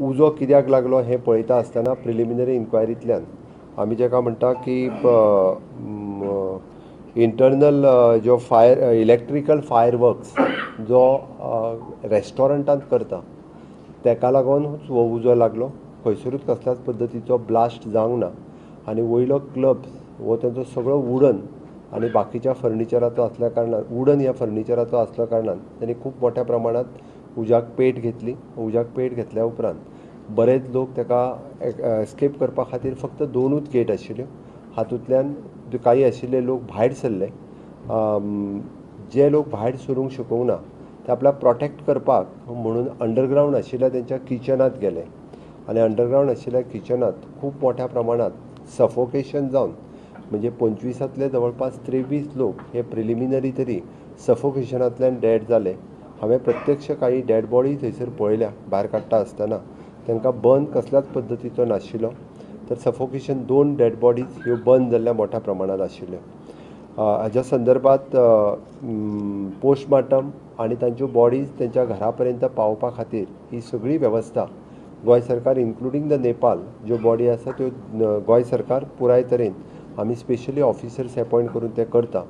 उजो कित्याक लागलो हें पळयता आसतना प्रिलिमिनरी इन्क्वायरींतल्यान आमी जेका म्हणटा की इंटरनल जो इलेक्ट्रिकल फायर वर्क्स जो रेस्टॉरंटांत करता तेका लागून हो उजो लागलो. खंयसरूच कसल्याच पद्दतीचो ब्लास्ट जावंक ना आनी वयलो क्लब्स हो तांचो सगळो वुडन आनी बाकीच्या फर्निचराचो आसल्या कारणान वुडन ह्या फर्निचराचो आसल्या कारणान तांणी खूब मोठ्या प्रमाणांत उज्याक पेट घेतली. उज्याक पेट घेतल्या उपरांत बरेच लोक ताका एस्केप करपा खातीर फक्त 2च गेट आशिल्ल्यो. हातूंतल्यान काही आशिल्ले लोक भायर सरले. जे लोक भायर सरूंक शकूंक ना ते आपल्याक प्रोटेक्ट करपाक म्हणून अंडरग्रावंड आशिल्ल्या तेंच्या किचनांत गेले आनी अंडरग्रावंड आशिल्ल्या किचनांत खूब मोठ्या प्रमाणांत सफोकेशन जावन म्हणजे 25तले जवळपास 23 लोक हे प्रिलिमिनरी तरी सफोकेशनांतल्यान डेड जाले. हांवें प्रत्यक्ष काही डेड बॉडी थंयसर पळयल्या भायर काडटा आसतना. तांकां बर्न कसल्याच पद्दतीचो नाशिल्लो. तर सफोकेशन 2 डेड बॉडीज ह्यो बर्न जाल्ल्या मोठ्या प्रमाणांत आशिल्ल्यो. हाच्या संदर्भांत पोस्टमार्टम आनी तांच्यो बॉडीज तेंच्या घरा पर्यंत पावोवपा खातीर ही सगळी वेवस्था गोंय सरकार इन्क्लुडींग द नेपाल ज्यो बॉडी आसा त्यो गोंय सरकार पुराय तरेन आमी स्पेशली ऑफिसर्स अपॉयंट करून ते करता.